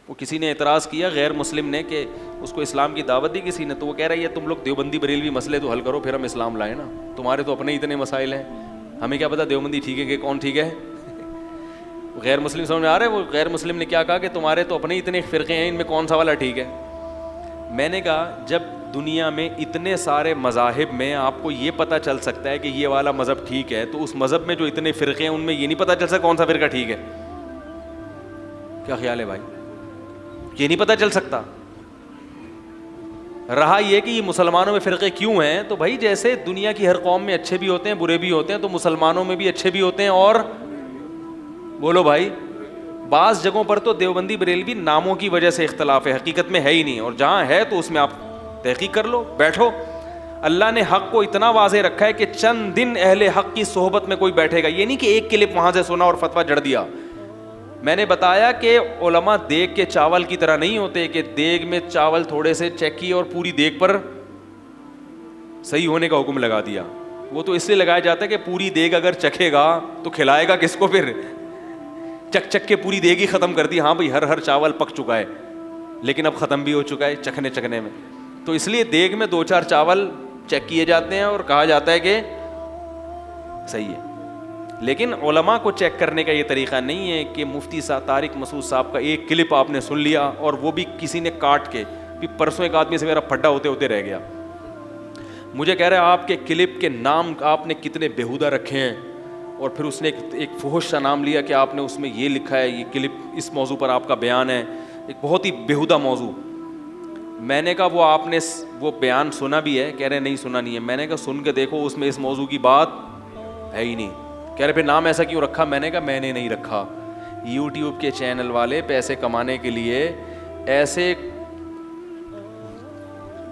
وہ کسی نے اعتراض کیا غیر مسلم نے کہ اس کو اسلام کی دعوت دی کسی نے, تو وہ کہہ رہا ہے یہ تم لوگ دیوبندی بریلوی مسئلے تو حل کرو پھر ہم اسلام لائیں نا, تمہارے تو اپنے اتنے مسائل ہیں, ہمیں کیا پتا دیوبندی ٹھیک ہے کہ کون ٹھیک ہے. غیر مسلم سمجھ میں آ رہا ہے, وہ غیر مسلم نے کیا کہا کہ تمہارے تو اپنے اتنے فرقے ہیں, ان میں کون سا والا ٹھیک ہے. میں نے کہا جب دنیا میں اتنے سارے مذاہب میں آپ کو یہ پتہ چل سکتا ہے کہ یہ والا مذہب ٹھیک ہے, تو اس مذہب میں جو اتنے فرقے ہیں ان میں یہ نہیں پتہ چل سکتا کون سا فرقہ ٹھیک ہے. کیا خیال ہے بھائی, یہ نہیں پتہ چل سکتا. رہا یہ کہ یہ مسلمانوں میں فرقے کیوں ہیں, تو بھائی جیسے دنیا کی ہر قوم میں اچھے بھی ہوتے ہیں برے بھی ہوتے ہیں, تو مسلمانوں میں بھی اچھے بھی ہوتے ہیں اور بولو بھائی, بعض جگہوں پر تو دیوبندی بریلوی ناموں کی وجہ سے اختلاف ہے, حقیقت میں ہے ہی نہیں, اور جہاں ہے تو اس میں آپ تحقیق کر لو, بیٹھو. اللہ نے حق کو اتنا واضح رکھا ہے کہ چند دن اہل حق کی صحبت میں کوئی بیٹھے گا, یہ نہیں کہ ایک کلپ وہاں سے سنا اور فتویٰ جڑ دیا. میں نے بتایا کہ علماء دیگ کے چاول کی طرح نہیں ہوتے کہ دیگ میں چاول تھوڑے سے چیک کیے اور پوری دیگ پر صحیح ہونے کا حکم لگا دیا. وہ تو اس لیے لگایا جاتا ہے کہ پوری دیگ اگر چکھے گا تو کھلائے گا کس کو, پھر چک چک کے پوری دیگ ہی ختم کر دی. ہاں بھائی ہر چاول پک چکا ہے لیکن اب ختم بھی ہو چکا ہے چکھنے میں, تو اس لیے دیگ میں 2-4 چاول چیک کیے جاتے ہیں اور کہا جاتا ہے کہ صحیح ہے. لیکن علماء کو چیک کرنے کا یہ طریقہ نہیں ہے کہ مفتی صاحب طارق مسعود صاحب کا ایک کلپ آپ نے سن لیا اور وہ بھی کسی نے کاٹ کے, پرسوں ایک آدمی سے میرا پھڈا ہوتے ہوتے رہ گیا, مجھے کہہ رہے ہیں آپ کے کلپ کے نام آپ نے کتنے بیہودہ رکھے ہیں, اور پھر اس نے ایک فحش سا نام لیا کہ آپ نے اس میں یہ لکھا ہے, یہ کلپ اس موضوع پر آپ کا بیان ہے, ایک بہت ہی بیہودہ موضوع. میں نے کہا وہ آپ نے وہ بیان سنا بھی ہے, کہہ رہے نہیں سنا نہیں ہے. میں نے کہا سن کے دیکھو اس میں اس موضوع کی بات ہے ہی نہیں. کہہ رہے پھر نام ایسا کیوں رکھا, میں نے کہا میں نے نہیں رکھا, یوٹیوب کے چینل والے پیسے کمانے کے لیے ایسے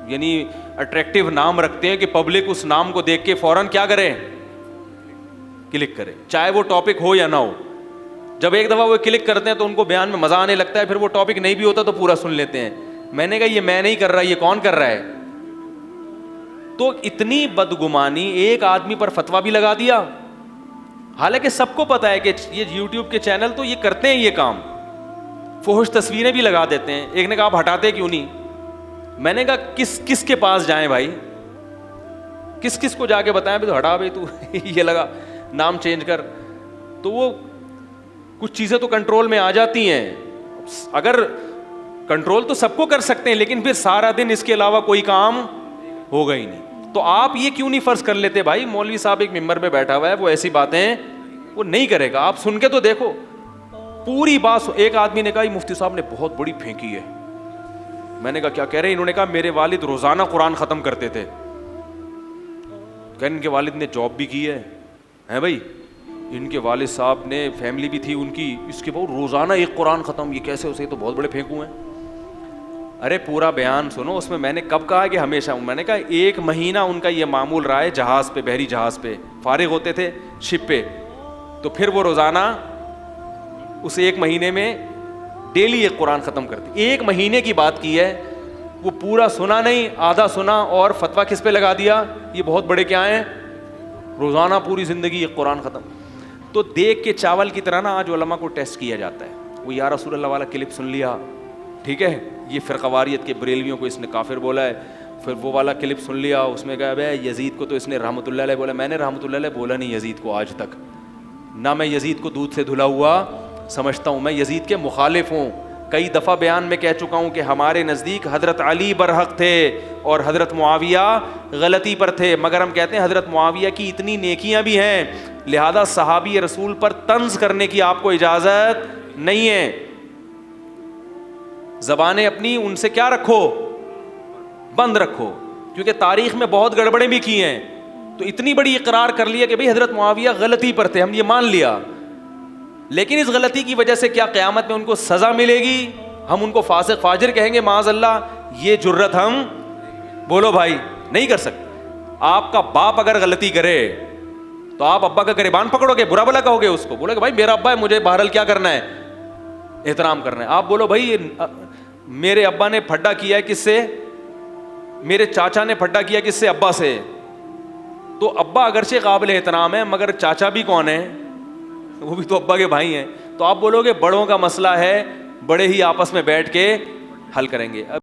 یعنی اٹریکٹیو نام رکھتے ہیں کہ پبلک اس نام کو دیکھ کے فوراً کیا کرے, کلک کرے, چاہے وہ ٹاپک ہو یا نہ ہو. جب ایک دفعہ وہ کلک کرتے ہیں تو ان کو بیان میں مزہ آنے لگتا ہے, پھر وہ ٹاپک نہیں بھی ہوتا تو پورا سن لیتے ہیں. میں نے کہا یہ میں نہیں کر رہا, یہ کون کر رہا ہے. تو اتنی بدگمانی, ایک آدمی پر فتویٰ بھی لگا دیا, حالانکہ سب کو پتا ہے کہ یہ یوٹیوب کے چینل تو یہ کرتے ہیں یہ کام, فحش تصویریں بھی لگا دیتے ہیں. ایک نے کہا آپ ہٹاتے کیوں نہیں. میں نے کہا کس کے پاس جائیں بھائی, کس کو جا کے بتائیں تو ہٹا بھائی تو یہ لگا نام چینج کر. تو وہ کچھ چیزیں تو کنٹرول میں آ جاتی ہیں. اگر کنٹرول تو سب کو کر سکتے ہیں, لیکن پھر سارا دن اس کے علاوہ کوئی کام ہوگا ہی نہیں. تو آپ یہ کیوں نہیں فرض کر لیتے بھائی مولوی صاحب ایک ممبر پہ بیٹھا ہوا ہے, وہ ایسی باتیں وہ نہیں کرے گا, آپ سن کے تو دیکھو پوری بات. ایک آدمی نے کہا مفتی صاحب نے بہت بڑی پھینکی ہے. میں نے کہا کیا کہہ رہے ہیں. انہوں نے کہا میرے والد روزانہ قرآن ختم کرتے تھے. کہ ان کے والد نے جاب بھی کی ہے بھائی, ان کے والد صاحب نے فیملی بھی تھی ان کی, اس کے بعد روزانہ ایک قرآن ختم, یہ کیسے اسے تو بہت بڑے پھینکو ہیں. ارے پورا بیان سنو, اس میں نے کب کہا کہ ہمیشہ, میں نے کہا 1 مہینہ ان کا یہ معمول رہا ہے جہاز پہ, بحری جہاز پہ فارغ ہوتے تھے شپ پہ, تو پھر وہ روزانہ اس 1 مہینے میں ڈیلی ایک قرآن ختم کرتے. 1 مہینے کی بات کی ہے, وہ پورا سنا نہیں, آدھا سنا اور فتویٰ کس پہ لگا دیا, یہ بہت بڑے کیا ہیں, روزانہ پوری زندگی ایک قرآن ختم. تو دیکھ کے چاول کی طرح نا آج علماء کو ٹیسٹ کیا جاتا ہے. وہ یا رسول اللہ والا کلپ سن لیا, ٹھیک ہے, یہ فرقہ واریت کے بریلویوں کو اس نے کافر بولا ہے. پھر وہ والا کلپ سن لیا, اس میں کہا بھائی یزید کو تو اس نے رحمۃ اللہ علیہ بولا. میں نے رحمۃ اللہ علیہ بولا نہیں یزید کو آج تک, نہ میں یزید کو دودھ سے دھلا ہوا سمجھتا ہوں. میں یزید کے مخالف ہوں. کئی دفعہ بیان میں کہہ چکا ہوں کہ ہمارے نزدیک حضرت علی برحق تھے اور حضرت معاویہ غلطی پر تھے, مگر ہم کہتے ہیں حضرت معاویہ کی اتنی نیکیاں بھی ہیں, لہذا صحابی رسول پر طنز کرنے کی آپ کو اجازت نہیں ہے. زبانیں اپنی ان سے کیا رکھو, بند رکھو, کیونکہ تاریخ میں بہت گڑبڑیں بھی کی ہیں. تو اتنی بڑی اقرار کر لیا کہ بھئی حضرت معاویہ غلطی پر تھے, ہم یہ مان لیا, لیکن اس غلطی کی وجہ سے کیا قیامت میں ان کو سزا ملے گی, ہم ان کو فاسق فاجر کہیں گے معاذ اللہ, یہ جرت ہم بولو بھائی نہیں کر سکتے. آپ کا باپ اگر غلطی کرے تو آپ ابا کا گریبان پکڑو گے, برا بھلا کہو گے اس کو, بولو کہ بھائی میرا ابا ہے, مجھے بہرحال کیا کرنا ہے, احترام کرنا ہے. آپ بولو بھائی میرے ابا نے پھڈا کیا ہے کس سے, میرے چاچا نے پھڈا کیا کس سے, ابا سے. تو ابا اگرچہ قابل احترام ہے مگر چاچا بھی کون ہے, وہ بھی تو ابا کے بھائی ہیں. تو آپ بولو گے بڑوں کا مسئلہ ہے, بڑے ہی آپس میں بیٹھ کے حل کریں گے. اب